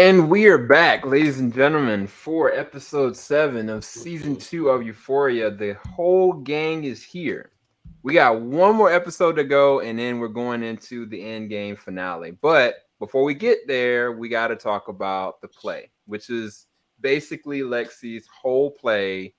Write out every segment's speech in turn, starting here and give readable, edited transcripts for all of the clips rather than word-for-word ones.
And we are back, ladies and gentlemen, for episode 7 of season 2 of Euphoria. The whole gang is here. We got one more episode to go, and then we're going into the end game finale. But before we get there, we got to talk about the play, which is basically Lexi's whole play,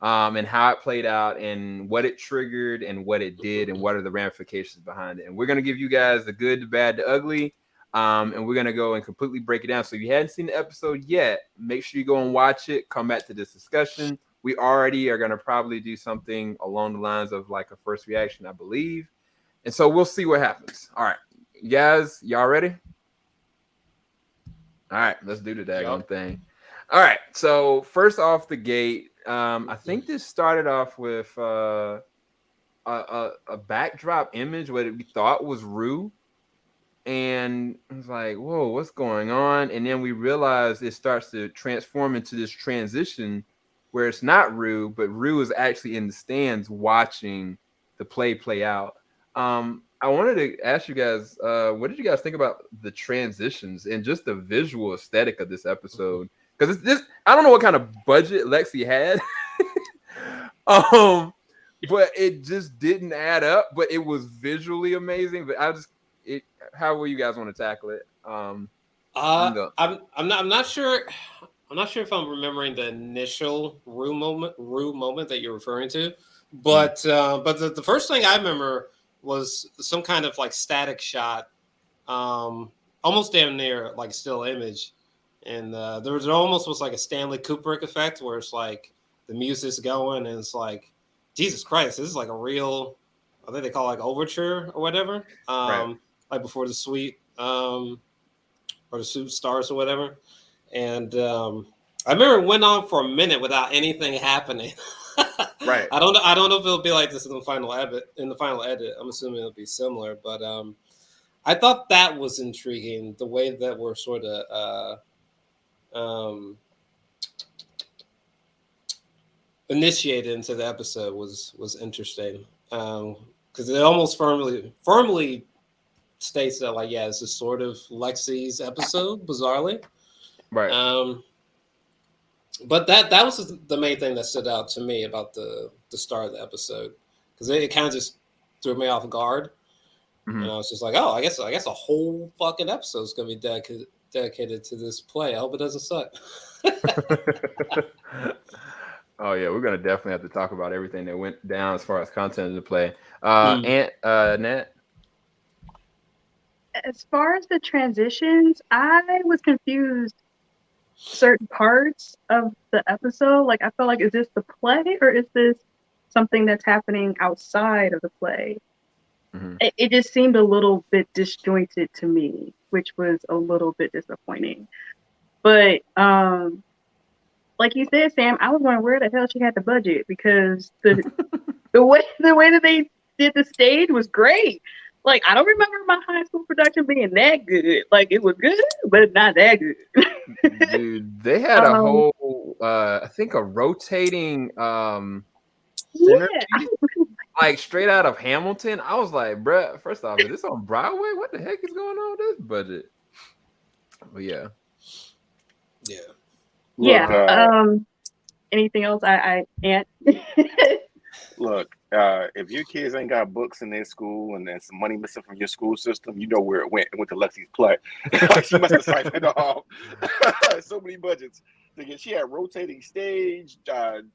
and how it played out, and what it triggered, and what it did, and what are the ramifications behind it. And we're going to give you guys the good, the bad, the ugly. And we're gonna go and completely break it down. So if you hadn't seen the episode yet, make sure you go and watch it. Come back to this discussion. We already are gonna probably do something along the lines of like a first reaction, I believe. And so we'll see what happens. All right, you guys, y'all ready? All right, let's do the daggone thing. All right, so first off the gate, I think this started off with a backdrop image what we thought was Rue. And I was like, whoa, what's going on? And then we realized it starts to transform into this transition where it's not Rue, but Rue is actually in the stands watching the play out. I wanted to ask you guys, what did you guys think about the transitions and just the visual aesthetic of this episode? Because it's this, I don't know what kind of budget Lexi had. But it just didn't add up, but it was visually amazing. But how will you guys want to tackle it? I'm not sure. I'm not sure if I'm remembering the initial Rue moment that you're referring to, but the first thing I remember was some kind of like static shot, almost damn near like still image, and there was like a Stanley Kubrick effect where it's like the music's going and it's like, Jesus Christ, this is like a real, I think they call it like overture or whatever. Right. Like before the suite or the suit starts or whatever. And I remember it went on for a minute without anything happening. Right. I don't know if it'll be like this in the final edit. I'm assuming it'll be similar, but I thought that was intriguing. The way that we're sort of initiated into the episode was interesting, because it almost firmly states that like, yeah, this is sort of Lexi's episode, bizarrely. Right. But that was the main thing that stood out to me about the start of the episode, because it kind of just threw me off guard. Mm-hmm. And I was just like, oh, I guess a whole fucking episode is gonna be dedicated to this play. I hope it doesn't suck. Oh yeah, we're gonna definitely have to talk about everything that went down as far as content of the play. Nat. As far as the transitions, I was confused certain parts of the episode. Like, I felt like, is this the play or is this something that's happening outside of the play? Mm-hmm. It just seemed a little bit disjointed to me, which was a little bit disappointing. But like you said, Sam, I was wondering where the hell she had the budget, because the way that they did the stage was great. Like, I don't remember my high school production being that good. Like, it was good, but not that good. Dude, they had a whole, I think, a rotating centerpiece, like straight out of Hamilton. I was like, bruh, first off, is this on Broadway? What the heck is going on with this budget? But yeah. Anything else? I can't. Look, if your kids ain't got books in their school and there's some money missing from your school system, you know where it went. It went to Lexi's play. She must have siphoned off so many budgets. She had rotating stage,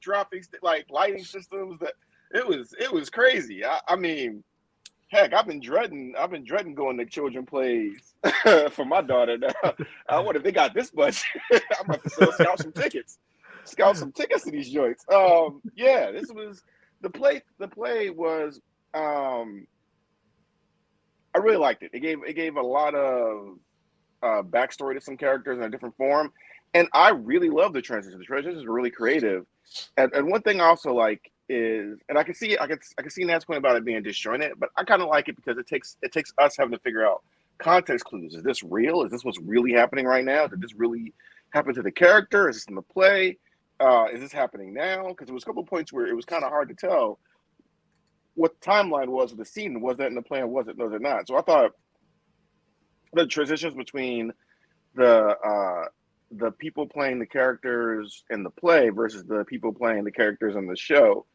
dropping like lighting systems. That it was crazy. I mean, heck, I've been dreading going to children plays for my daughter now. I wonder if they got this budget. I'm about to scout some tickets to these joints. Yeah, this was. The play was I really liked it. It gave a lot of backstory to some characters in a different form, and I really love the transitions. The transitions are really creative, and one thing I also like is, and I can see Nat's point about it being disjointed, but I kind of like it because it takes us having to figure out context clues. Is this real? Is this what's really happening right now? Did this really happen to the character? Is this in the play? Is this happening now? Because there was a couple of points where it was kind of hard to tell what the timeline was of the scene. Was that in the plan? Was it not? So I thought the transitions between the people playing the characters in the play versus the people playing the characters on the show.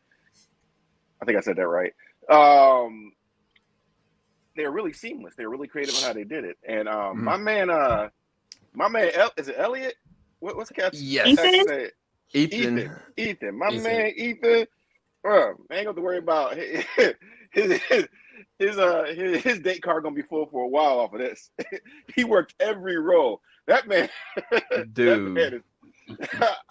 I think I said that right. They're really seamless. They're really creative on how they did it. And my man, is it Elliot? What's Cat's Ethan? name? Ethan. My Ethan. man, Ethan. Bro, I ain't got to worry about his date card gonna be full for a while off of this. He worked every role. That man, dude. That man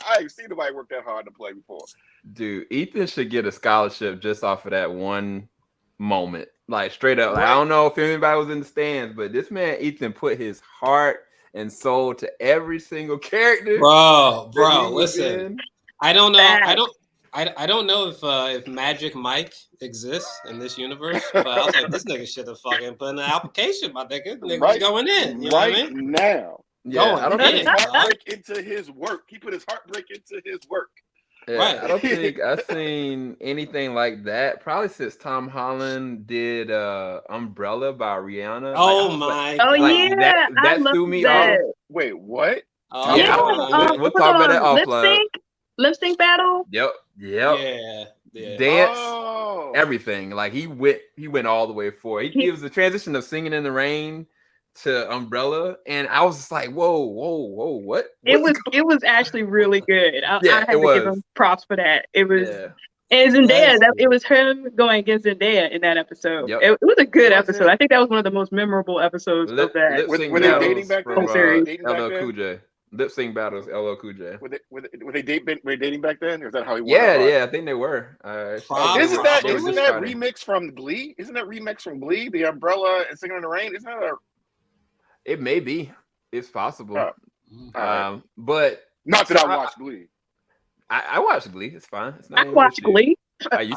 I ain't seen nobody work that hard to play before. Dude, Ethan should get a scholarship just off of that one moment. Like straight up. Like, I don't know if anybody was in the stands, but this man Ethan put his heart and soul to every single character. Bro, listen. I don't know. I don't know if Magic Mike exists in this universe, but I was like, this nigga should have fucking put in an application, my nigga. Nigga's going in. You know what I mean? Now. Yeah, I don't think heartbreak into his work. He put his heartbreak into his work. Yeah, right. I don't think I've seen anything like that. Probably since Tom Holland did Umbrella by Rihanna. Oh my god. Yeah. That threw me off. Wait, what? Yeah, we'll talk about that offline. Lip sync battle. Yep. Yeah. Dance, everything. Like he went all the way for it. He was the transition of Singing in the Rain to Umbrella, and I was just like, whoa, what? It was actually really good. I had to give him props for that. It was, and Zendaya. It was him going against Zendaya in that episode. Yep. It was a good episode. I think that was one of the most memorable episodes of that. Were they dating back then? LL Cool J. Lip sync battles, LL Cool J. Were they dating back then? Or is that how he was? Yeah, I think they were. Isn't that remix from Glee? Isn't that remix from Glee? The Umbrella and Singing in the Rain? Isn't that It may be. It's possible. But not that I watched Glee. I watched Glee. It's fine. It's not I watched Glee. I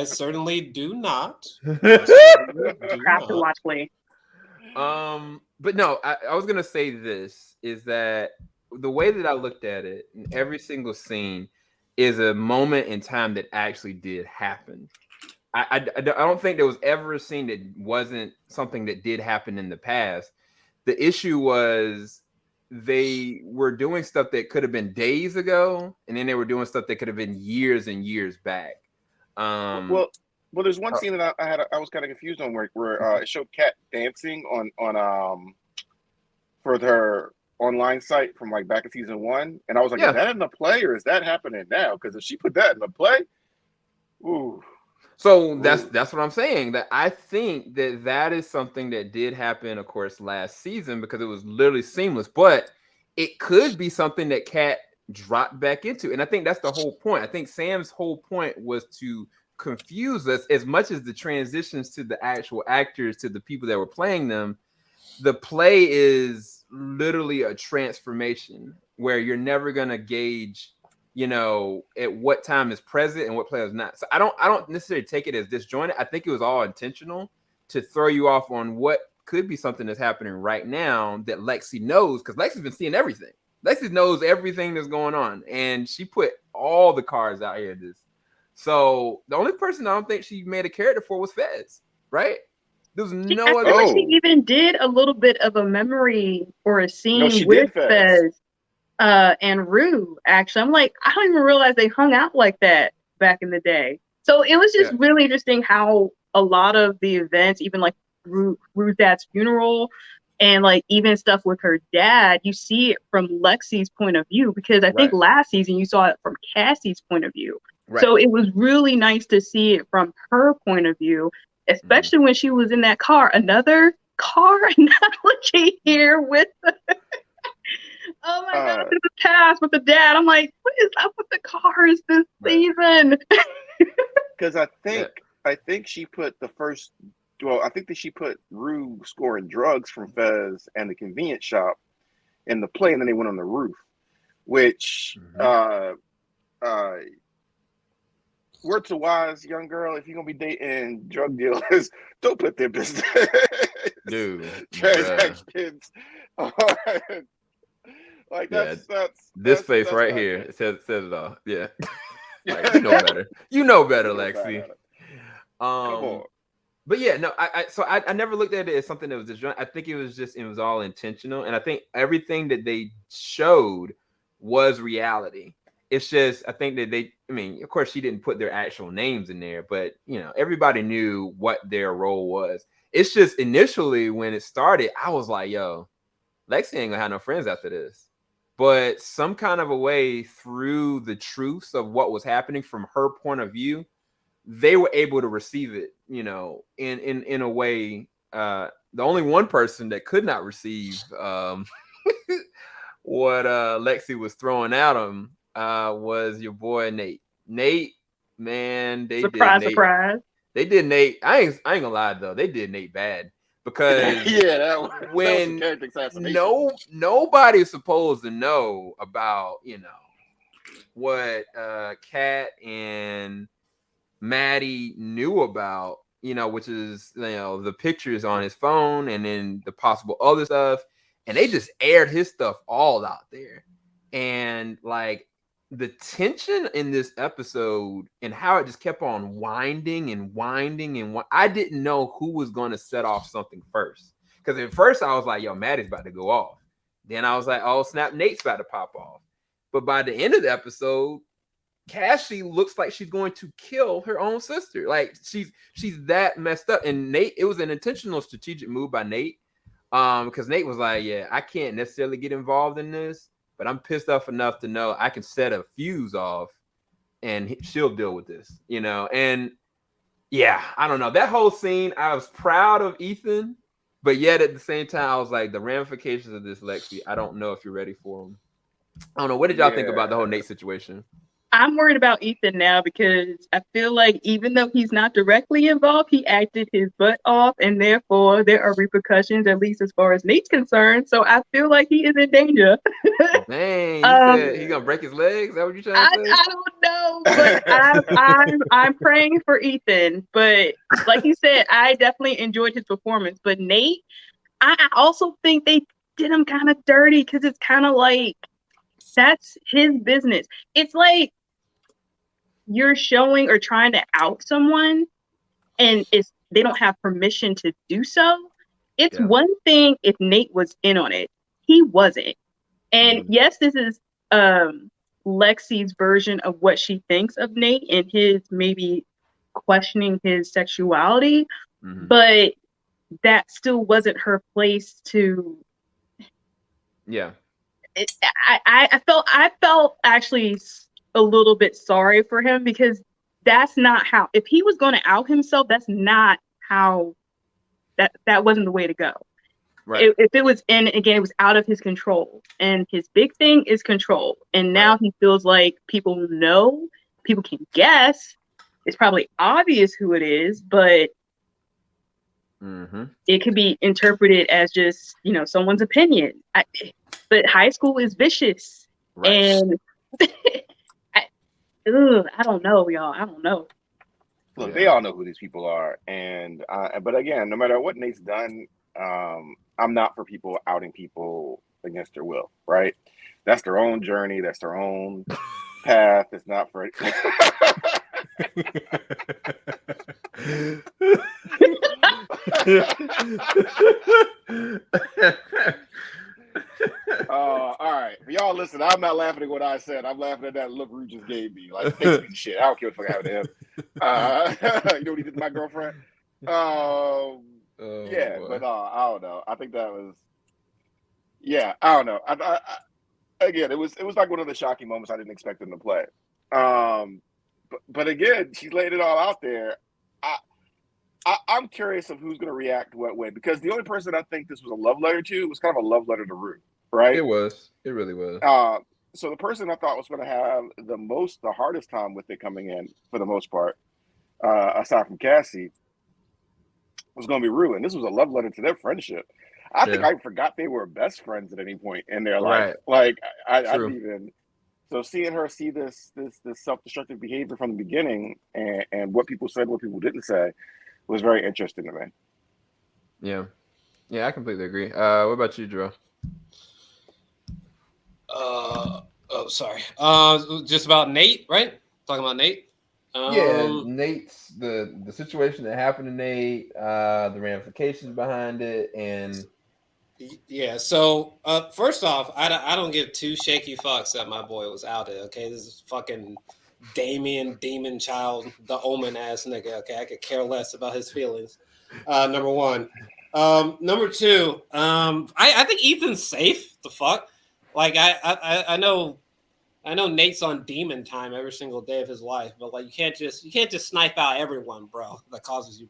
certainly do not. Have to watch Glee. But no, I was gonna say this is that the way that I looked at it in every single scene is a moment in time that actually did happen. I don't think there was ever a scene that wasn't something that did happen in the past. The issue was they were doing stuff that could have been days ago, and then they were doing stuff that could have been years and years back. Well, there's one scene that I was kind of confused on where it showed Kat dancing on for their online site from like back in season 1, and I was like, is that in the play or is that happening now? Because if she put that in the play, ooh. So that's what I'm saying. That I think that is something that did happen, of course, last season because it was literally seamless. But it could be something that Kat dropped back into, and I think that's the whole point. I think Sam's whole point was to confuse us as much as the transitions to the actual actors to the people that were playing them. The play is literally a transformation where you're never gonna gauge, at what time is present and what play is not. So I don't necessarily take it as disjointed. I think it was all intentional to throw you off on what could be something that's happening right now that Lexi knows, because Lexi's been seeing everything. Lexi knows everything that's going on, and she put all the cards out here. So the only person I don't think she made a character for was Fez, right? There's no other. Like she even did a little bit of a memory or a scene with Fez. And Rue, actually. I'm like, I don't even realize they hung out like that back in the day. So it was just really interesting how a lot of the events, even like Rue's dad's funeral and like even stuff with her dad, you see it from Lexi's point of view, because I think last season you saw it from Cassie's point of view. Right. So it was really nice to see it from her point of view, especially when she was in that car. Another car analogy here with oh my God, to the past with the dad. I'm like, what is up with the cars this season? Because I think she put I think that she put Rue scoring drugs from Fez and the convenience shop in the play, and then they went on the roof, which word to wise young girl, if you're gonna be dating drug dealers, don't put their business transactions on. Like that's this face right here. It says it all. Yeah. Like, you know better. You know better, Lexi. Come on. But yeah, no, I never looked at it as something that was disjointed. I think it was all intentional, and I think everything that they showed was reality. It's just I think that I mean, of course, she didn't put their actual names in there, but everybody knew what their role was. It's just initially when it started, I was like, yo, Lexi ain't gonna have no friends after this. But some kind of a way through the truths of what was happening from her point of view, they were able to receive it, in a way. The only one person that could not receive what Lexi was throwing at him was your boy Nate. Nate, man, surprise. They did Nate. I ain't gonna lie though, they did Nate bad because that was character assassination. Nobody's supposed to know about what Kat and Maddie knew about, which is the pictures on his phone and then the possible other stuff, and they just aired his stuff all out there. And like the tension in this episode and how it just kept on winding and I didn't know who was going to set off something first, because at first I was like, yo, Maddie's about to go off. Then I was like, oh snap, Nate's about to pop off. But by the end of the episode, Cassie looks like she's going to kill her own sister. Like she's that messed up. And Nate, it was an intentional strategic move by Nate. Because Nate was like, yeah, I can't necessarily get involved in this, but I'm pissed off enough to know I can set a fuse off and she'll deal with this, And yeah, I don't know. That whole scene, I was proud of Ethan, but yet at the same time, I was like, the ramifications of this, Lexi, I don't know if you're ready for them. I don't know. What did y'all think about the whole Nate situation? I'm worried about Ethan now because I feel like even though he's not directly involved, he acted his butt off, and therefore there are repercussions, at least as far as Nate's concerned. So I feel like he is in danger. Dang, you said he's gonna break his legs? Is that what you're trying to say? I don't know, but I'm praying for Ethan. But like you said, I definitely enjoyed his performance. But Nate, I also think they did him kind of dirty because it's kind of like that's his business. It's like you're showing or trying to out someone and they don't have permission to do so. It's one thing if Nate was in on it. He wasn't. And yes, this is Lexi's version of what she thinks of Nate and his maybe questioning his sexuality, but that still wasn't her place to. Yeah. I felt actually a little bit sorry for him because that's not how, if he was going to out himself, that's not how, that wasn't the way to go. Right. If it was again, it was out of his control, and his big thing is control. And now he feels like people know, people can guess. It's probably obvious who it is, but it could be interpreted as just, someone's opinion. But high school is vicious. Right. And I don't know, y'all. I don't know. Look, they all know who these people are. And but again, no matter what Nate's done, I'm not for people outing people against their will, right? That's their own journey. That's their own path. It's not for all right. For y'all listen, I'm not laughing at what I said. I'm laughing at that look Rue just gave me. Like, face me shit. I don't care what the fuck happened to him. You know what he did to my girlfriend? But I don't know. I think that was, I don't know. Again, it was like one of the shocking moments I didn't expect them to play. But again, she laid it all out there. I'm curious of who's going to react what way, because the only person I think this was a love letter to was kind of a love letter to Rue, right? It was. It really was. So the person I thought was going to have the hardest time with it coming in, for the most part, aside from Cassie, was going to be Rue. And this was a love letter to their friendship. I think I forgot they were best friends at any point in their life. Like, I didn't even. So seeing her see this self-destructive behavior from the beginning, and what people said, what people didn't say, was very interesting to me. Yeah, I completely agree. What about you, Drew? Sorry. Just about Nate, right? Talking about Nate. Nate's the situation that happened to Nate, the ramifications behind it, and yeah. So first off, I don't give two shaky fucks that my boy was outed. Okay, this is fucking Damien Demon Child, the Omen ass nigga. Okay, I could care less about his feelings. Number one. Number two. I think Ethan's safe. The fuck. Like I know Nate's on demon time every single day of his life, but like you can't just snipe out everyone, bro. That causes you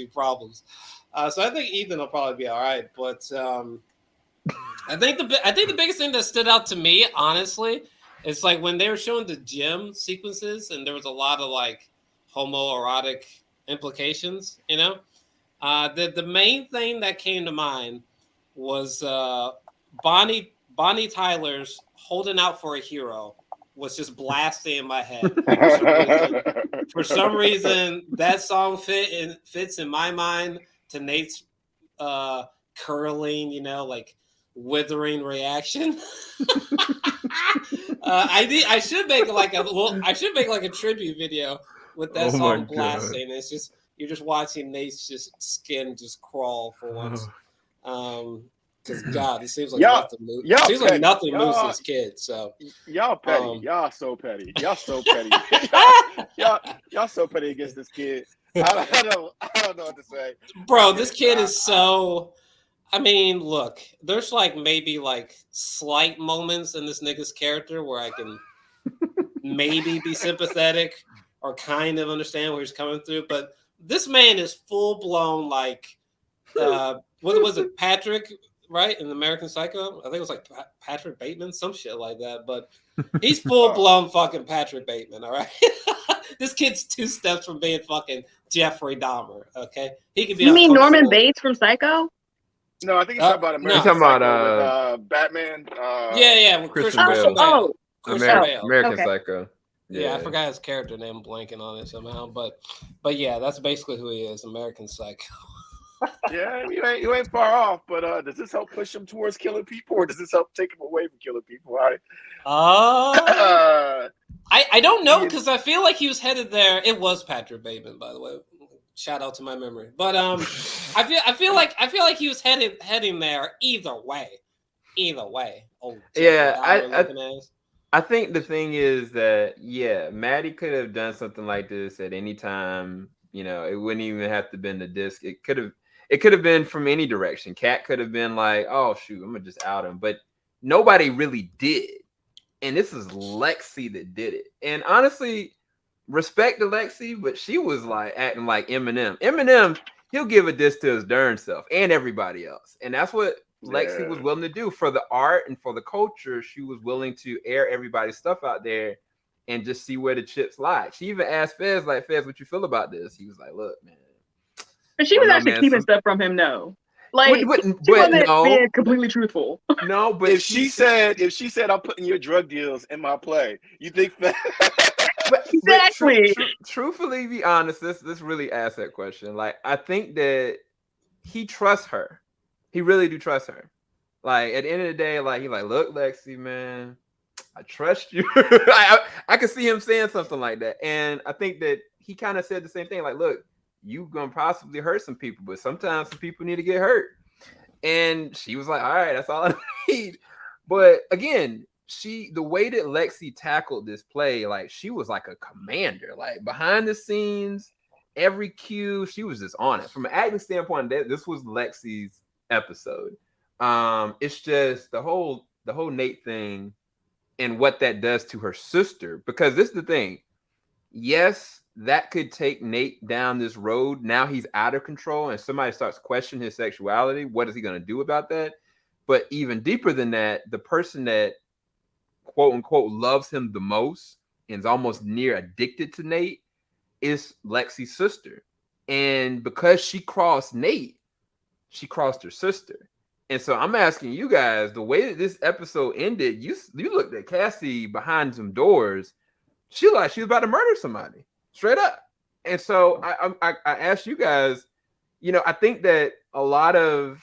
problems. So I think Ethan will probably be all right, but I think the biggest thing that stood out to me, honestly, is like when they were showing the gym sequences and there was a lot of like homoerotic implications, you know. The main thing that came to mind was Bonnie Tyler's "Holding Out for a Hero" was just blasting in my head. For some reason, that song fits in my mind to Nate's curling, like withering reaction. I should make like a tribute video with that song blasting. It's just you're just watching Nate's skin just crawl for once. Because God, it seems like nothing moves this kid. So y'all petty. Y'all so petty. Y'all so petty. y'all so petty against this kid. I don't know what to say. Bro, this kid is so. I mean, look, there's like maybe like slight moments in this nigga's character where I can maybe be sympathetic or kind of understand where he's coming through, but this man is full blown like what was it, Patrick? Right, in American Psycho, I think it was like Patrick Bateman, some shit like that. But he's full blown fucking Patrick Bateman. All right, this kid's 2 steps from being fucking Jeffrey Dahmer. Okay, he could be. You mean Norman Bates from Psycho? No, I think he's talking about American Psycho with Batman. With Christian Bale. Oh, American Psycho. Yeah, I forgot his character name. I'm blanking on it somehow, but yeah, that's basically who he is, American Psycho. Yeah, you ain't far off, but does this help push him towards killing people, or does this help take him away from killing people? I don't know, because I feel like he was headed there. It was Patrick Bateman, by the way. Shout out to my memory, but I feel like he was heading there either way. Oh, yeah, I think the thing is that Maddie could have done something like this at any time. It wouldn't even have to been the disc. It could have been from any direction. Kat could have been like, oh shoot, I'm gonna just out him. But nobody really did. And this is Lexi that did it. And honestly, respect to Lexi, but she was like acting like Eminem. Eminem, he'll give a diss to his darn self and everybody else. And that's what Lexi was willing to do for the art and for the culture. She was willing to air everybody's stuff out there and just see where the chips lie. She even asked Fez, like, Fez, what you feel about this? He was like, look, man. But she was actually keeping stuff from him, though. Like, she wasn't being completely truthful. No, but if she said, I'm putting your drug deals in my play, you think that? Exactly. Truthfully, be honest, this really asks that question. Like, I think that he trusts her. He really do trust her. Like, at the end of the day, like, he's like, look, Lexi, man, I trust you. I could see him saying something like that. And I think that he kind of said the same thing. Like, look, you gonna possibly hurt some people, but sometimes some people need to get hurt. And she was like, all right, that's all I need. But again, the way that Lexi tackled this play, like, she was like a commander. Like, behind the scenes, every cue, she was just on it. From an acting standpoint, this was Lexi's episode. It's just the whole Nate thing and what that does to her sister, because this is the thing. Yes, that could take Nate down this road. Now he's out of control and somebody starts questioning his sexuality. What is he going to do about that? But even deeper than that, the person that quote unquote loves him the most and is almost near addicted to Nate is Lexi's sister. And because she crossed Nate, she crossed her sister. And so I'm asking you guys, the way that this episode ended, you looked at Cassie behind some doors. She was about to murder somebody, straight up. And so I asked you guys, I think that a lot of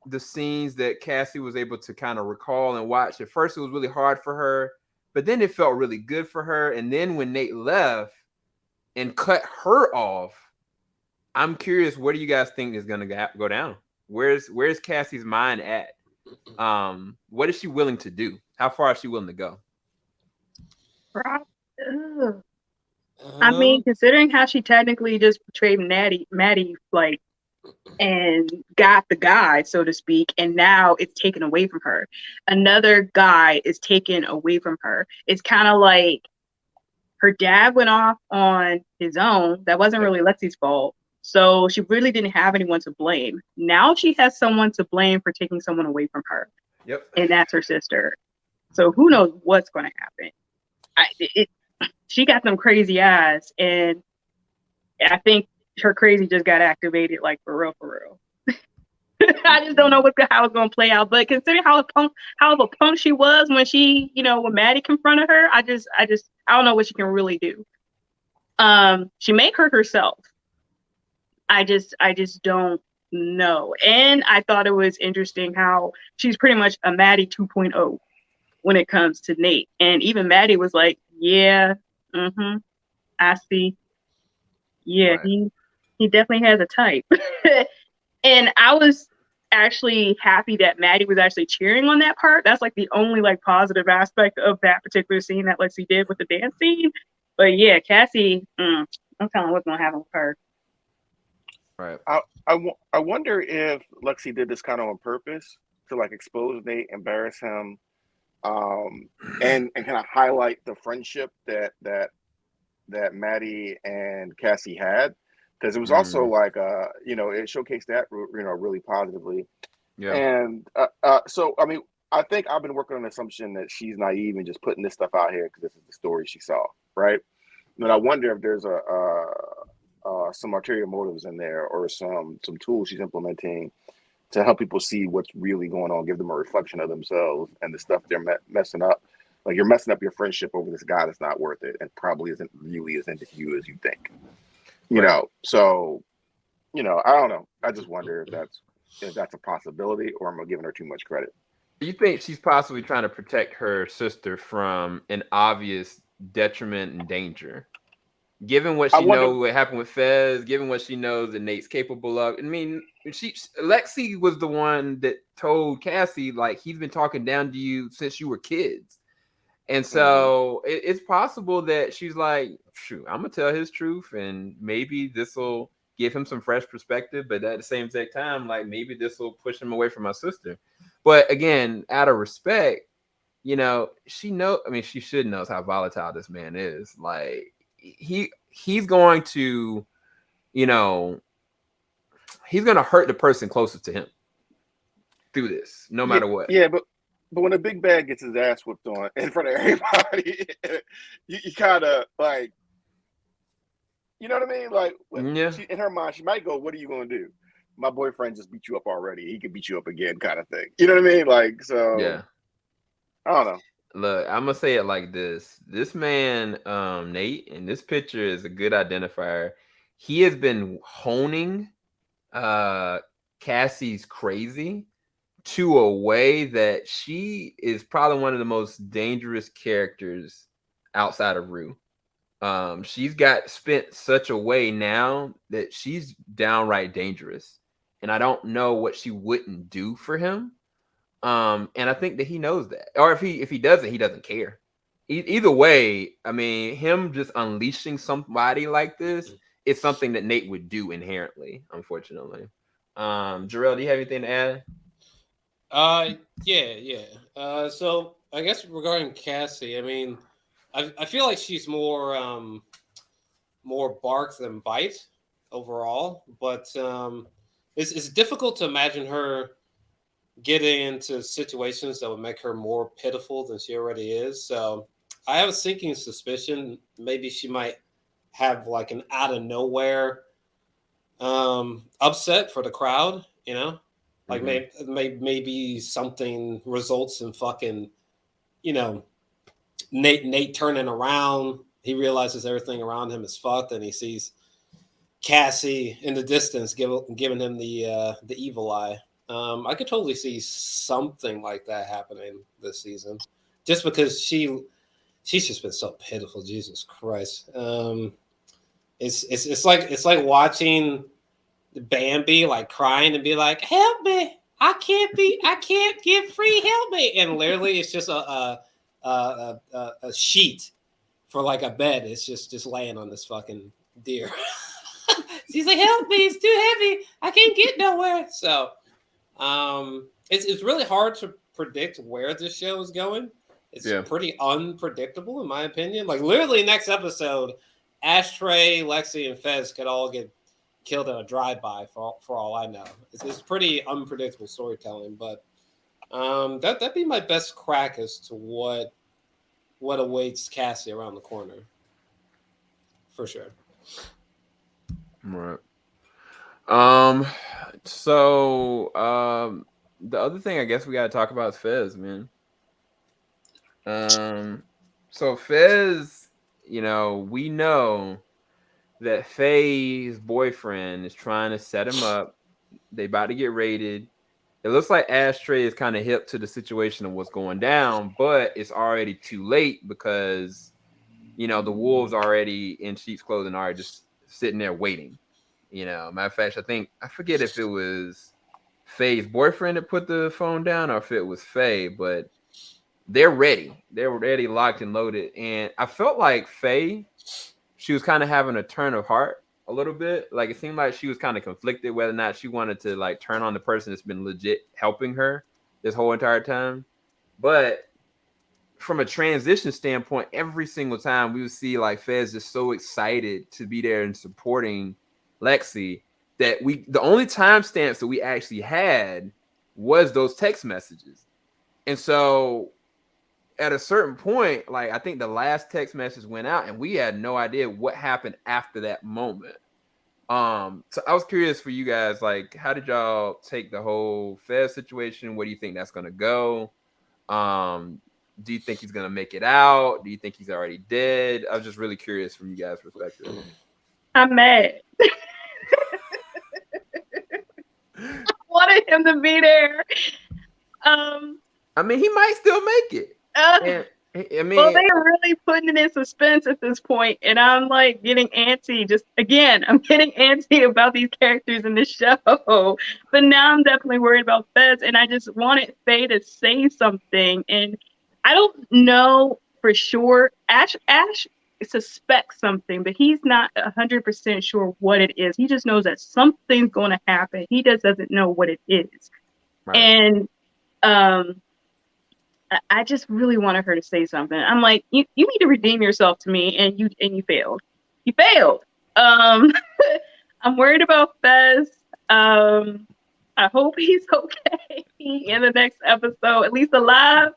the scenes that Cassie was able to kind of recall and watch, at first it was really hard for her but then it felt really good for her. And then when Nate left and cut her off, I'm curious, what do you guys think is going to go down? Where's Cassie's mind at? What is she willing to do? How far is she willing to go? I mean, considering how she technically just portrayed Maddie, like, and got the guy, so to speak, and now it's taken away from her. Another guy is taken away from her. It's kind of like her dad went off on his own. That wasn't really Lexi's fault. So she really didn't have anyone to blame. Now she has someone to blame for taking someone away from her. Yep. And that's her sister. So who knows what's going to happen? She got them crazy eyes, and I think her crazy just got activated, like, for real. I just don't know how it's going to play out. But considering how of a punk she was when she, when Maddie confronted her, I don't know what she can really do. She may hurt herself. I just don't know. And I thought it was interesting how she's pretty much a Maddie 2.0 when it comes to Nate. And even Maddie was like, yeah, I see. Yeah, right. He definitely has a type. And I was actually happy that Maddie was actually cheering on that part. That's like the only like positive aspect of that particular scene that Lexi did with the dance scene. But yeah, Cassie, I'm telling what's gonna happen with her. Right. I wonder if Lexi did this kind of on purpose to like expose Nate, embarrass him, and kind of highlight the friendship that Maddie and Cassie had, because it was also like it showcased that really positively. Yeah. And so I mean, I think I've been working on the assumption that she's naive and just putting this stuff out here because this is the story she saw, right? But I wonder if there's some ulterior motives in there, or some tools she's implementing to help people see what's really going on, give them a reflection of themselves and the stuff they're messing up. Like, you're messing up your friendship over this guy that's not worth it and probably isn't really as into you as you think. You know, so I don't know. I just wonder if that's a possibility, or am I giving her too much credit? You think she's possibly trying to protect her sister from an obvious detriment and danger? Given what she knows what happened with Fez, given what she knows that Nate's capable of. I mean, Lexi was the one that told Cassie, like, he's been talking down to you since you were kids. And so it's possible that she's like, shoot, I'm going to tell his truth, and maybe this will give him some fresh perspective. But at the same exact time, like, maybe this will push him away from my sister. But again, out of respect, she should know how volatile this man is. Like, he's going to, he's going to hurt the person closest to him through this, no matter what. Yeah, but when a big bad gets his ass whipped on in front of everybody, you kind of like, you know what I mean? Like, in her mind, she might go, "What are you going to do? My boyfriend just beat you up already. He can beat you up again," kind of thing. You know what I mean? Like, so yeah, I don't know. Look, I'm gonna say it like this. This man, Nate, in this picture is a good identifier. He has been honing Cassie's crazy to a way that she is probably one of the most dangerous characters outside of Rue. She's got spent such a way now that she's downright dangerous. And I don't know what she wouldn't do for him. And I think that he knows that. Or if he doesn't, he doesn't care. Either way, I mean, him just unleashing somebody like this is something that Nate would do inherently, unfortunately. Jarrell, do you have anything to add? Yeah. So I guess regarding Cassie, I mean, I feel like she's more bark than bite overall, but it's difficult to imagine her getting into situations that would make her more pitiful than she already is. So I have a sinking suspicion maybe she might have like an out of nowhere upset for the crowd, like maybe something results in fucking, Nate turning around. He realizes everything around him is fucked, and he sees Cassie in the distance giving him the evil eye. I could totally see something like that happening this season, just because she she's just been so pitiful. Jesus Christ. It's like watching Bambi like crying and be like, help me. I can't get free. Help me. And literally it's just a sheet for like a bed. It's just laying on this fucking deer. She's like, help me. It's too heavy. I can't get nowhere. So it's really hard to predict where this show is going. It's pretty unpredictable in my opinion. Like literally next episode, Ashtray, Lexi, and Fez could all get killed in a drive-by for all I know. It's pretty unpredictable storytelling, but that'd be my best crack as to what awaits Cassie around the corner. For sure. Right. So the other thing I guess we gotta talk about is Fez, man. So Fez, we know that Faye's boyfriend is trying to set him up. They about to get raided. It looks like Ashtray is kind of hip to the situation of what's going down, but it's already too late because, the wolves already in sheep's clothing are just sitting there waiting. Matter of fact, I forget if it was Faye's boyfriend that put the phone down or if it was Faye, but they're ready. They're already locked and loaded. And I felt like Faye, she was kind of having a turn of heart a little bit. Like it seemed like she was kind of conflicted whether or not she wanted to like turn on the person that's been legit helping her this whole entire time. But from a transition standpoint, every single time we would see like Fez just so excited to be there and supporting Lexi that the only timestamps that we actually had was those text messages. And so at a certain point, like I think the last text message went out and we had no idea what happened after that moment. So I was curious for you guys, like, how did y'all take the whole Fez situation? Where do you think that's gonna go? Do you think he's gonna make it out? Do you think he's already dead? I was just really curious from you guys' perspective. I'm mad. I wanted him to be there. I mean, he might still make it. Well, they're really putting it in suspense at this point, and I'm like getting antsy. I'm getting antsy about these characters in this show. But now I'm definitely worried about Fez, and I just wanted Faye to say something. And I don't know for sure. Ash suspects something, but he's not 100% sure what it is. He just knows that something's going to happen. He just doesn't know what it is. Right. And I just really wanted her to say something. I'm like, you need to redeem yourself to me, and you failed. You failed. I'm worried about Fez. I hope he's okay in the next episode, at least alive.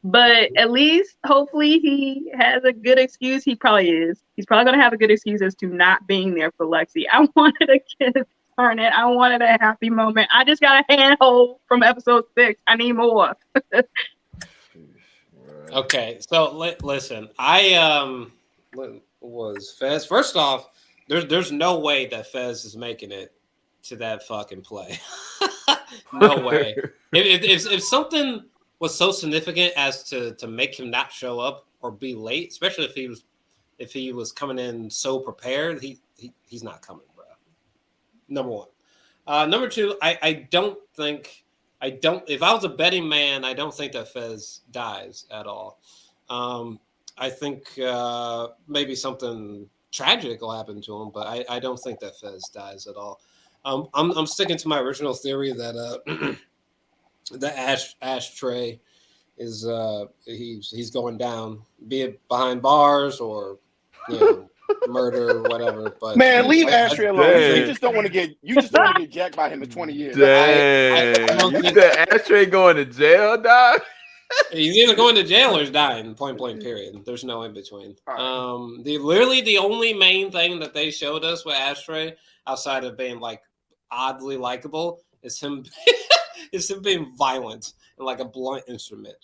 But at least, hopefully, he has a good excuse. He probably is. He's probably going to have a good excuse as to not being there for Lexi. I wanted a kid turn it. I wanted a happy moment. I just got a handhold from episode 6. I need more. Okay, so listen. I was Fez. First off, there's no way that Fez is making it to that fucking play. No way. If something was so significant as to make him not show up or be late, especially if he was coming in so prepared, he's not coming, bro. Number one. Number two, I don't think. If I was a betting man, I don't think that Fez dies at all. I think maybe something tragic will happen to him, but I don't think that Fez dies at all. I'm sticking to my original theory that the Ashtray is he's going down, be it behind bars or murder, whatever. But man, leave Ashtray alone. You just don't want to get jacked by him in 20 years. Dang. You said Ashtray going to jail, dog? He's either going to jail or he's dying. Point blank. Period. There's no in between. Right. The only main thing that they showed us with Ashtray, outside of being like oddly likable, is him being violent and like a blunt instrument.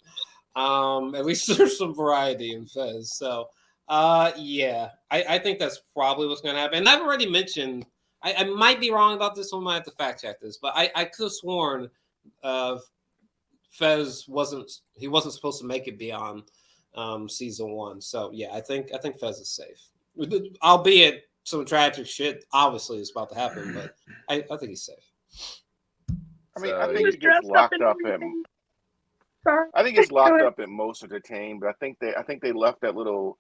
At least there's some variety in Fez. So. I think that's probably what's going to happen. And I've already mentioned, I might be wrong about this one, I might have to fact check this, but I could have sworn Fez wasn't supposed to make it beyond season 1. So yeah, I think Fez is safe, albeit some tragic shit obviously is about to happen, but I think he's safe. I mean, So, I think he gets locked up at. I think it's locked up at most of the team, but I think they left that little.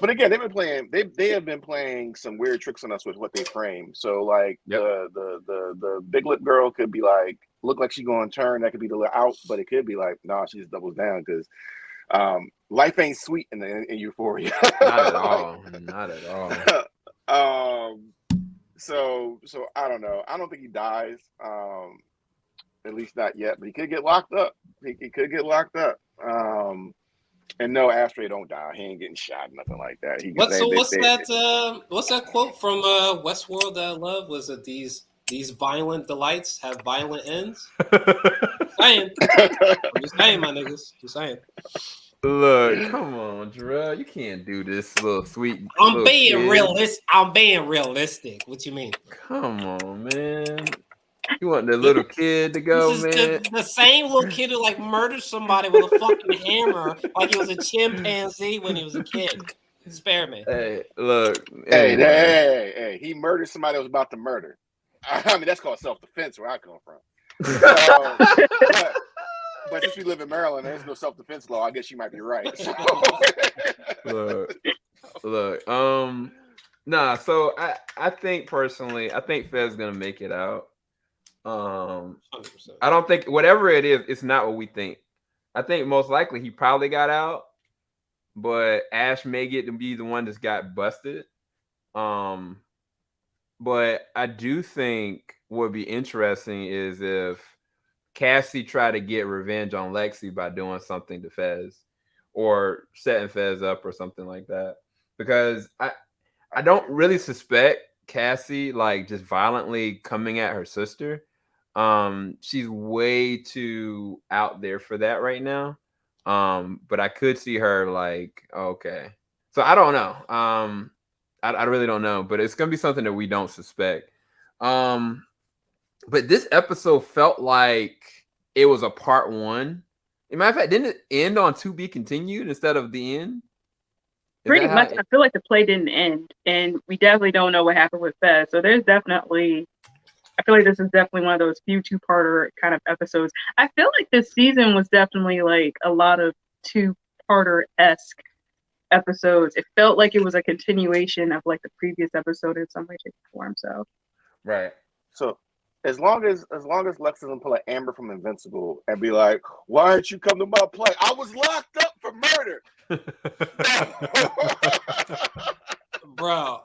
But again, they've been playing. They have been playing some weird tricks on us with what they frame. So like the big lip girl could be like look like she's going to turn. That could be the out, but it could be like nah, she just doubles down because life ain't sweet in Euphoria. Not at all. Not at all. So I don't know. I don't think he dies. At least not yet, but he could get locked up. He could get locked up. And no, Ashtray don't die. He ain't getting shot, nothing like that. What's that quote from Westworld that I love? Was it these violent delights have violent ends? Just saying, my niggas. Just saying. Look, come on, Jarrell. You can't do this little sweet. I'm being realistic. What you mean? Come on, man. You want the little kid to go, man? The same little kid who like murdered somebody with a fucking hammer, like he was a chimpanzee when he was a kid. Spare me. Hey, look. Hey, he murdered somebody that was about to murder. I mean, that's called self-defense where I come from. But since we live in Maryland, there's no self-defense law. I guess you might be right. So. Look. Nah. So I think personally, I think Fez gonna make it out. 100%. I don't think whatever it is, it's not what we think. I think most likely he probably got out, but Ash may get to be the one that's got busted. But I do think what would be interesting is if Cassie tried to get revenge on Lexi by doing something to Fez or setting Fez up or something like that. Because I don't really suspect Cassie like just violently coming at her sister. She's way too out there for that right now. But I could see her like, okay. So I don't know. I really don't know, but it's gonna be something that we don't suspect. But this episode felt like it was a part 1. As a matter of fact, didn't it end on to be continued instead of the end? Pretty much. I feel like the play didn't end, and we definitely don't know what happened with Fez. So there's definitely, I feel like this is definitely one of those few 2-parter kind of episodes. I feel like this season was definitely like a lot of 2-parter-esque episodes. It felt like it was a continuation of like the previous episode in some way, shape, or form. So, right. So as long as Lex doesn't pull an Amber from Invincible and be like, "Why didn't you come to my play? I was locked up for murder." Bro,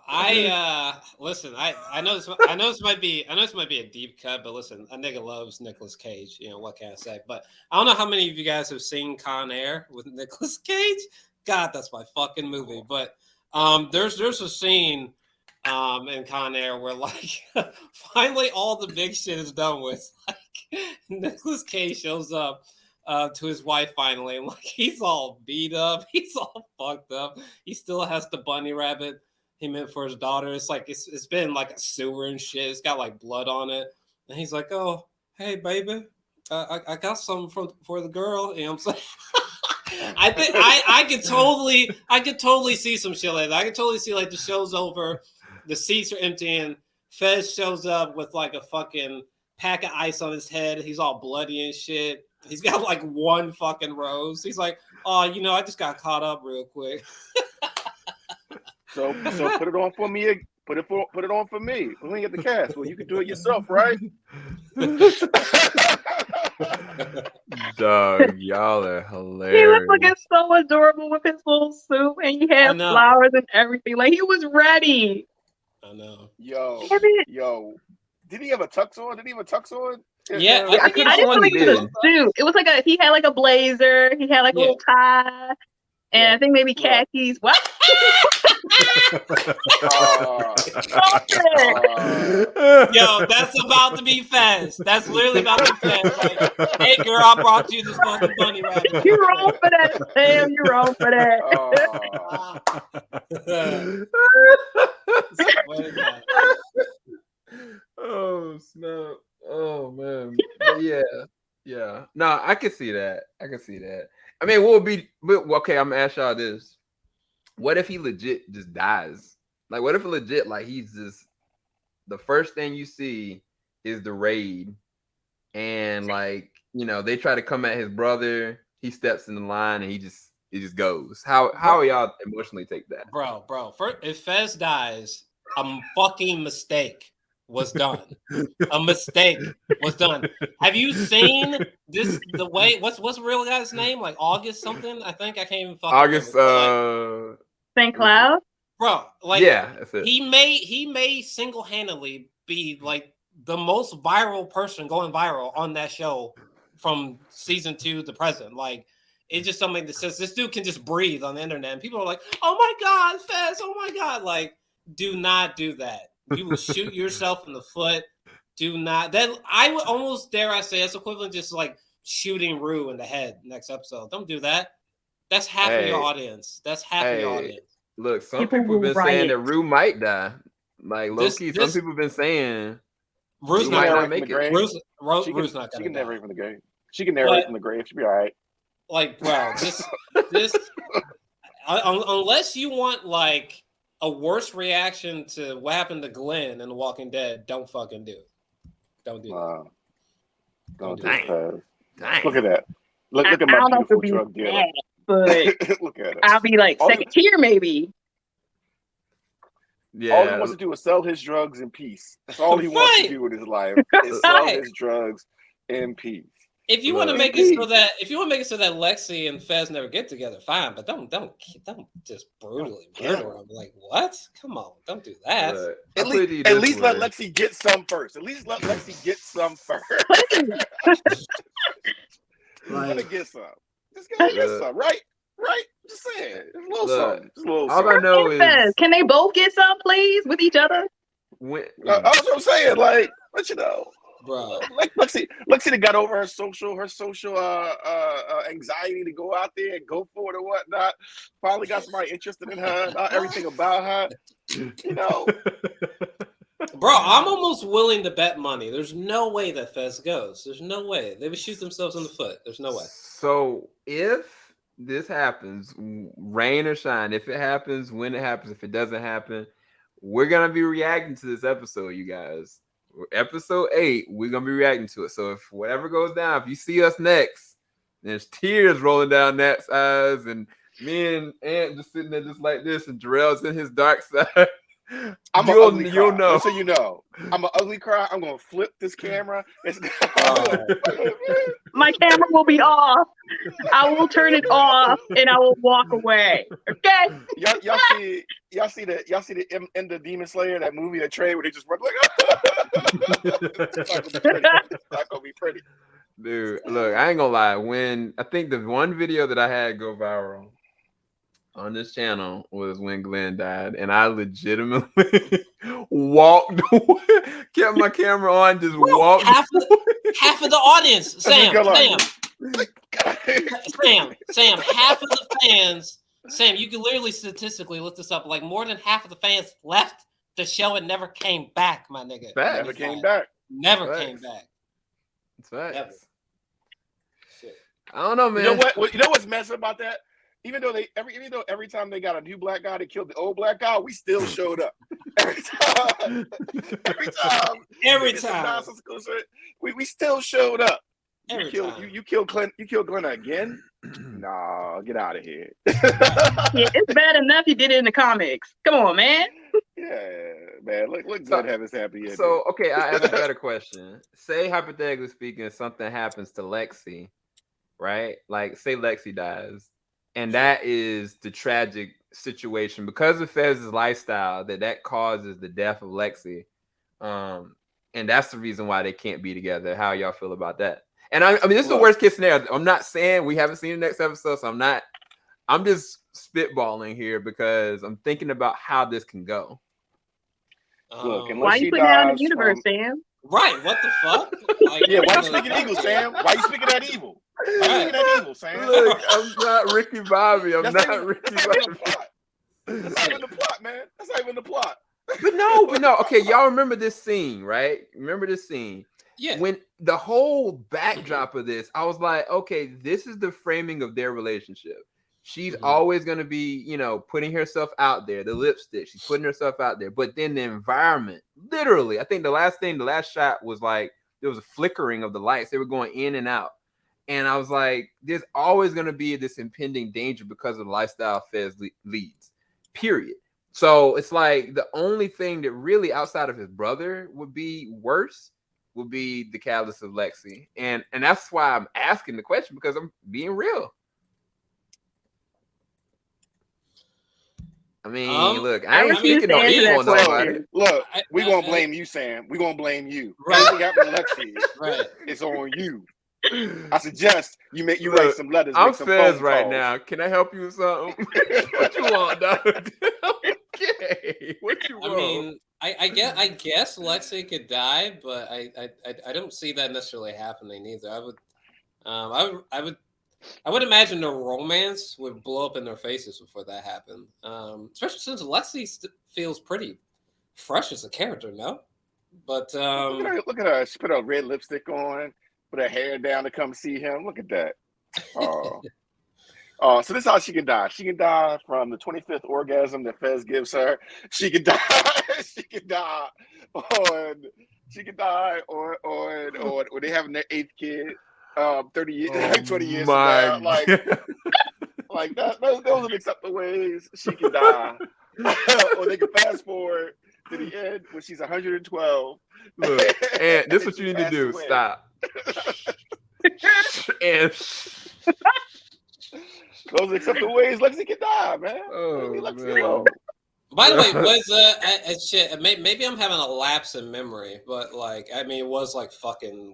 listen. I know this might be a deep cut, but listen, a nigga loves Nicolas Cage. You know what can I say? But I don't know how many of you guys have seen Con Air with Nicolas Cage. God, that's my fucking movie. But there's a scene in Con Air where like finally all the big shit is done with. Like Nicolas Cage shows up to his wife finally, and like he's all beat up, he's all fucked up. He still has the bunny rabbit he meant for his daughter. It's like it's been like a sewer and shit. It's got like blood on it, and he's like, "Oh, hey baby, I got something for the girl." You know what I'm saying? I think I could totally see some shit like that. I could totally see like the show's over, the seats are emptying, Fez shows up with like a fucking pack of ice on his head. He's all bloody and shit. He's got like one fucking rose. He's like, "Oh, I just got caught up real quick." So put it on for me. Put it on for me. We ain't get the cast. Well, you can do it yourself, right? Dog, y'all are hilarious. He was looking so adorable with his little suit, and he had flowers and everything. Like he was ready. I know. Yo. Did he have a tux on? Yeah, I didn't feel like it was a suit. It was like he had like a blazer. He had like a little tie, and I think maybe khakis. What? Yo, that's about to be Fez. That's literally about to be Fez. Like, hey girl, I brought you this fucking bunny rabbit. You're wrong for that, Sam. You're wrong for that. Oh snap! Oh man, but yeah. No, I can see that. I mean, what would be? Okay, I'm gonna ask y'all this: what if he legit just dies? Like, what if legit like he's just the first thing you see is the raid, and like they try to come at his brother, he steps in the line and he just goes. How are y'all emotionally take that, bro? If Fez dies, a fucking mistake was done. A mistake was done. Have you seen this? The way what's the real guy's name? Like August something? I think I can't even fucking August. St. Cloud. Bro, like yeah, that's it. He may single-handedly be like the most viral person going viral on that show from season 2 to present. Like, it's just something that says this dude can just breathe on the internet, and people are like, "Oh my god, Fez! Oh my god!" Like, do not do that. You will shoot yourself in the foot. Do not. That I would almost dare I say it's equivalent just like shooting Rue in the head next episode. Don't do that. That's half of your audience. That's half of your audience. Look, some people have been saying that Rue might die. Like low-key, some people have been saying Rue's not gonna make it. Rue's not gonna. She can narrate from the grave. She can narrate from the grave. She'll be all right. Like, bro, this unless you want like a worse reaction to what happened to Glenn in The Walking Dead, don't fucking do it. Don't do that. Don't do it. Look at that. Look at my beautiful drug dealer. But look at it. I'll be like second tier, maybe. Yeah. All he wants to do is sell his drugs in peace. That's all he wants to do with his life is sell his drugs in peace. If you want to make it so that Lexi and Fez never get together, fine. But don't just brutally murder them. Like what? Come on, don't do that. At least let Lexi get some first. At least let Lexi get some first. Let her get some. Just get some, right? Right? Just saying. Just a little something. Just a little all I know is, can they both get some, please, with each other? That's what I'm saying. Like, let you know. Bro. Like Lexi that got over her social anxiety to go out there and go for it or whatnot. Finally got somebody interested in her, everything about her. Bro, I'm almost willing to bet money. There's no way that Fez goes. There's no way. They would shoot themselves in the foot. There's no way. So if this happens, rain or shine, if it happens, when it happens, if it doesn't happen, we're gonna be reacting to this episode, you guys. Episode 8, we're gonna be reacting to it. So if whatever goes down, if you see us next, there's tears rolling down Nat's eyes, and me and Ant just sitting there just like this, and Jarrell's in his dark side. You'll know. Just so you know, I'm an ugly cry. I'm gonna flip this camera. My camera will be off. I will turn it off and I will walk away. Okay. Y'all see the end of Demon Slayer, that movie, that trade where they just run like it's not gonna be pretty. Dude, look, I ain't gonna lie. When I think the one video that I had go viral on this channel was when Glenn died, and I legitimately walked away, kept my camera on, just walked half of the audience, Sam, half of the fans, Sam, you can literally statistically look this up, like more than half of the fans left the show and never came back, my nigga. Never came back. Never came back. It's facts. I don't know, man. You know what's messed up about that? Even though every time they got a new black guy that killed the old black guy, we still showed up. Every time. We still showed up. You killed Glenn again? Nah, get out of here. Yeah, it's bad enough you did it in the comics. Come on, man. Yeah, man. Look good, have his happy ending. So, okay, I have a better question. Say, hypothetically speaking, something happens to Lexi, right? Like, say Lexi dies, and that is the tragic situation because of Fez's lifestyle that causes the death of Lexi, and that's the reason why they can't be together. How y'all feel about that? And I mean, this is the worst case scenario. I'm not saying we haven't seen the next episode, so I'm just spitballing here because I'm thinking about how this can go. Look, why you putting that on the universe, Sam? Right, what the fuck? Like, yeah, why you speaking evil, Sam? Why you speaking that evil? Why you speaking that evil, Sam? Look, I'm not Ricky Bobby. I'm not Ricky Bobby. That's not even the plot, man. That's not even the plot. But no. Okay, y'all remember this scene, right? Remember this scene. when the whole backdrop of this, I was like, okay, this is the framing of their relationship. She's always going to be, putting herself out there, the lipstick, she's putting herself out there. But then the environment, literally, I think the last shot was like, there was a flickering of the lights. They were going in and out. And I was like, there's always going to be this impending danger because of the lifestyle Fez leads, period. So it's like the only thing that really outside of his brother would be worse would be the catalyst of Lexi. And that's why I'm asking the question, because I'm being real. I mean, look, I ain't speaking no evil on nobody. Look, we're going to blame you, Sam. We're going to blame you. Right. Anything happened to Lexi, right, it's on you. I suggest you write some letters. I'm Fez right now. Can I help you with something? What you want, dog? Okay. What you want? I mean, I guess Lexi could die, but I don't see that necessarily happening either. I would imagine the romance would blow up in their faces before that happened. Especially since Lexi feels pretty fresh as a character, no? But look at her. She put a red lipstick on. Put her hair down to come see him. Look at that. So this is how she can die. She can die from the 25th orgasm that Fez gives her. She can die. She can die on when they having their 8th kid. 30 years, 20 years from now. Like that. Those are acceptable ways she can die. Or they can fast forward to the end when she's 112. Look, and this is what you need to do. Away. Stop. And those are acceptable ways Lexi can die, man. Man. By the way, was shit. Maybe I'm having a lapse in memory, but it was wasn't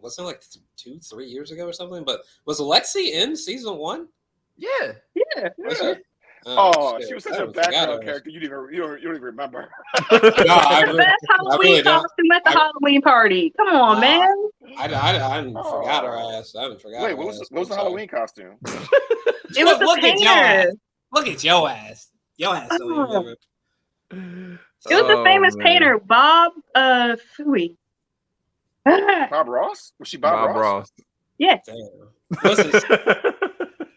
it like 2-3 years ago or something? But was Lexi in season 1? Yeah. Was she? She was such a background character. You don't even remember. No, best Halloween costume at the Halloween party. Come on, man. I forgot her ass. I forgot. Wait, what was the Halloween costume? It was the painter. Look at your ass. Your ass. It was a famous painter, Bob Fooey. Bob Ross? Was she Bob Ross? Yeah.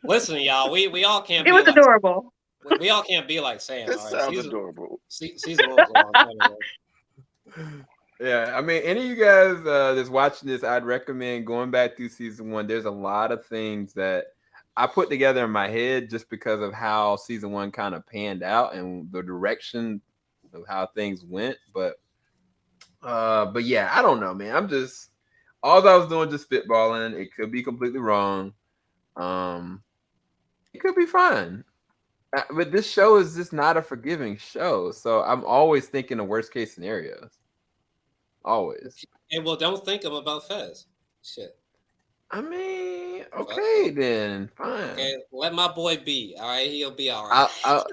Listen, y'all. We all can't. It was adorable. We all can't be like Sam. This sounds adorable. Season 1 was a long time ago. Yeah, I mean, any of you guys that's watching this, I'd recommend going back through season 1. There's a lot of things that I put together in my head just because of how season 1 kind of panned out and the direction of how things went. But yeah, I don't know, man. All I was doing just spitballing. It could be completely wrong. It could be fun. But this show is just not a forgiving show. So I'm always thinking of worst case scenarios. Always. And don't think about Fez. Shit. I mean, okay, then fine. Okay, let my boy be. All right, he'll be all right.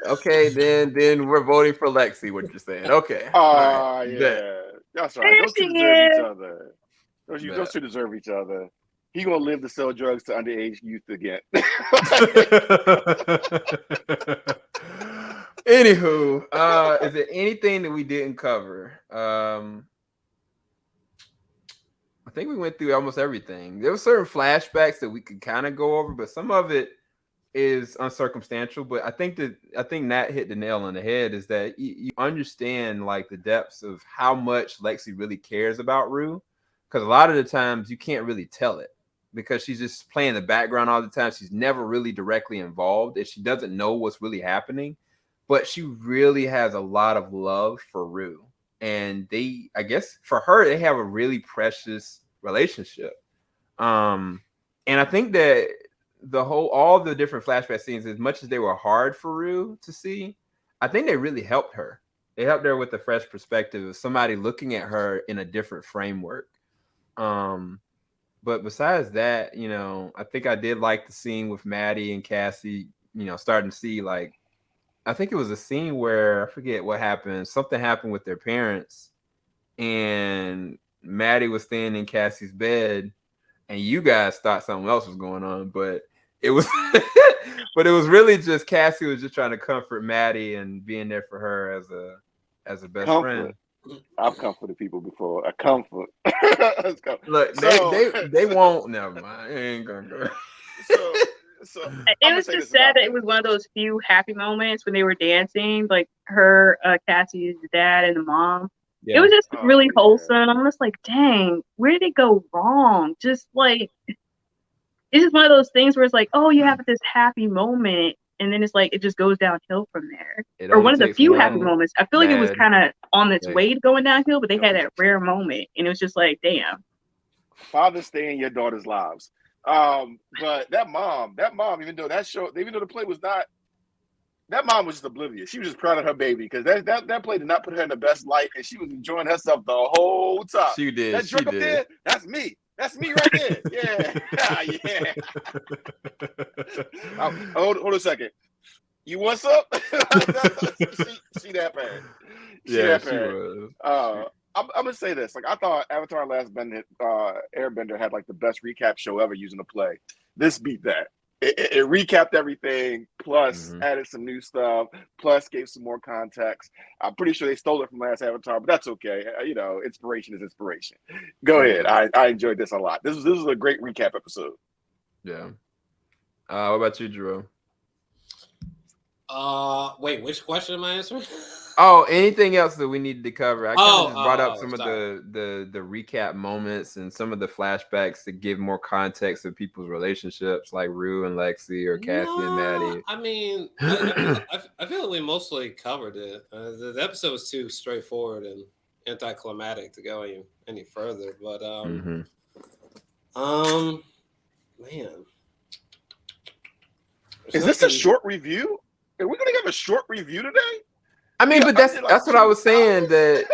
Okay, then we're voting for Lexi. What you're saying? Okay. Right. Yeah, that's right. Those two deserve each other. Those two deserve each other. He gonna live to sell drugs to underage youth again. Anywho, is there anything that we didn't cover? I think we went through almost everything. There were certain flashbacks that we could kind of go over, but some of it is uncircumstantial. But I think Nat hit the nail on the head is that you understand like the depths of how much Lexi really cares about Rue, because a lot of the times you can't really tell it because she's just playing the background all the time. She's never really directly involved and she doesn't know what's really happening, but she really has a lot of love for Rue. And I guess for her, they have a really precious relationship. And I think that all the different flashback scenes, as much as they were hard for Rue to see, I think they really helped her. They helped her with a fresh perspective of somebody looking at her in a different framework. But besides that, I think I did like the scene with Maddie and Cassie, starting to see like, I think it was a scene where I forget what happened. Something happened with their parents, and Maddie was staying in Cassie's bed, and you guys thought something else was going on, but it was, but it was really just Cassie was just trying to comfort Maddie and being there for her as a best friend. I've comforted people before. I comfort. Look, they won't. Never mind. It ain't gonna go. So it was just sad that it was one of those few happy moments when they were dancing, like her, Cassie's dad, and the mom. Yeah. It was just really wholesome. I'm just like, dang, where did it go wrong? Just like, it's just one of those things where it's like, oh, you have this happy moment, and then it's like it just goes downhill from there. Or one of the few happy moments. I feel like it was kind of on its way to going downhill, but they had that rare moment, and it was just like, damn. Fathers stay in your daughters' lives. But that mom, even though the play was not, that mom was just oblivious. She was just proud of her baby because that play did not put her in the best light, and she was enjoying herself the whole time. She did. That drink up there, that's me. That's me right there. Yeah. Hold a second. You want some? she that bad. She was. I'm gonna say this. Like, I thought Avatar: Last Airbender had like the best recap show ever using the play. This beat that. It recapped everything, plus added some new stuff, plus gave some more context. I'm pretty sure they stole it from last Avatar, but that's okay. Inspiration is inspiration. Go ahead. I enjoyed this a lot. This was a great recap episode. Yeah. What about you, Jerome? Wait, which question am I answering? Oh, anything else that we needed to cover? I kind of just brought up some of the recap moments and some of the flashbacks to give more context of people's relationships, like Rue and Lexi or Cassie and Maddie. I mean, I feel like we mostly covered it. The episode was too straightforward and anticlimactic to go any further. But man, is this a short review? Are we gonna give a short review today? I mean, but that's what I was saying. That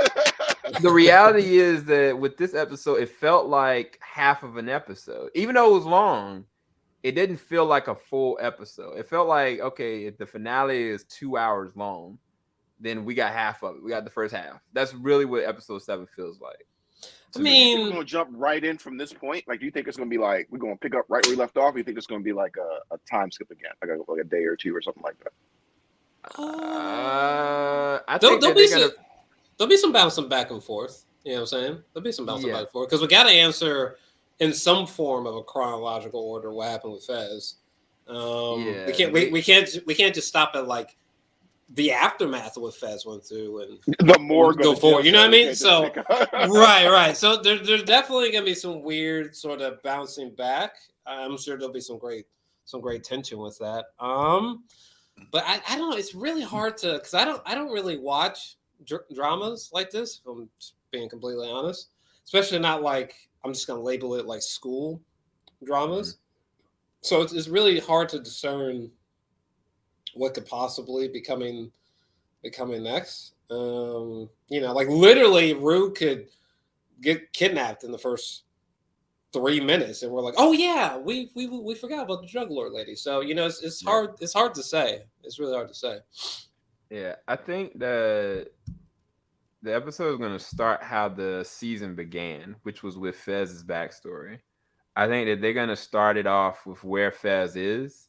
the reality is that with this episode, it felt like half of an episode. Even though it was long, it didn't feel like a full episode. It felt like, okay, if the finale is 2 hours long, then we got half of it. We got the first half. That's really what episode 7 feels like. I mean, we're gonna jump right in from this point. Like, do you think it's gonna be like we're gonna pick up right where we left off? Or you think it's gonna be like a time skip again, like a day or two or something like that? I think there'll be some bouncing back and forth. You know what I'm saying? There'll be some bouncing back and forth because we got to answer in some form of a chronological order what happened with Fez. We can't just stop at like the aftermath of what Fez went through and the more go forward. You know what I mean? So right. So there's definitely gonna be some weird sort of bouncing back. I'm sure there'll be some great tension with that. But I don't know. It's really hard to because I don't really watch dramas like this. If I'm just being completely honest, especially not like I'm just gonna label it like school dramas. So it's really hard to discern what could possibly be coming next. Like literally, Rue could get kidnapped in the first 3 minutes, and we're like, oh yeah, we forgot about the drug lord lady. So it's hard. It's hard to say. It's really hard to say. Yeah, I think that the episode is going to start how the season began, which was with Fez's backstory. I think that they're going to start it off with where Fez is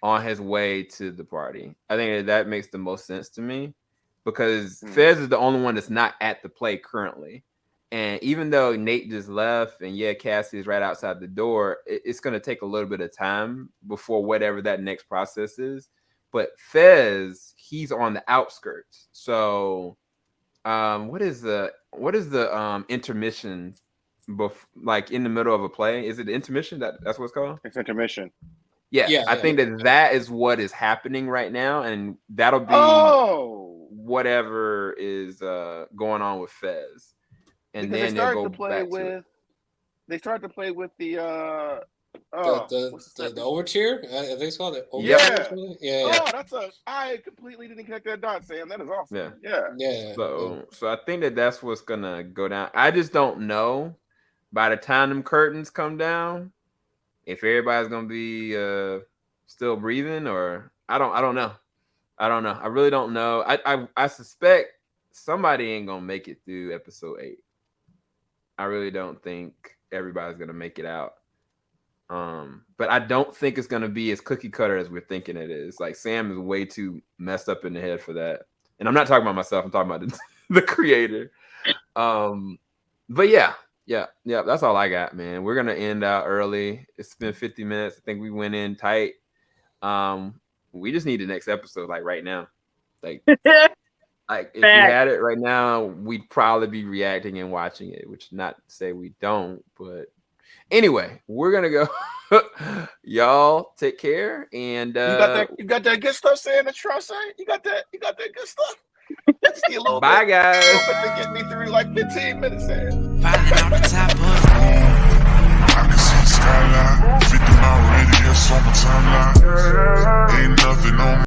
on his way to the party. I think that makes the most sense to me because Fez is the only one that's not at the play currently. And even though Nate just left and Cassie is right outside the door, it's going to take a little bit of time before whatever that next process is. But Fez, he's on the outskirts. So what is the intermission like in the middle of a play? Is it intermission? That's what it's called? It's intermission. Yeah, I think that is what is happening right now, and that'll be whatever is going on with Fez. And because then they started to play with. They started to play with the overture. I think it's called it. I completely didn't connect that dot, Sam. That is awesome. Yeah. So I think that's what's gonna go down. I just don't know. By the time them curtains come down, if everybody's gonna be still breathing, or I don't know. I really don't know. I suspect somebody ain't gonna make it through episode 8. I really don't think everybody's gonna make it out. But I don't think it's gonna be as cookie cutter as we're thinking it is. Like, Sam is way too messed up in the head for that. And I'm not talking about myself. I'm talking about the creator. But yeah, that's all I got, man. We're gonna end out early. It's been 50 minutes. I think we went in tight. We just need the next episode like right now. Like if we had it right now, we'd probably be reacting and watching it, which not to say we don't, but anyway, we're gonna go. Y'all take care, and you got that good stuff saying the trust saying? You got that good stuff. Let's see a little bye, bit. guys. A little bit to get me through like 15 minutes. Falling out the top of I can see the skyline, 50 mile radius on my timeline. Ain't nothing on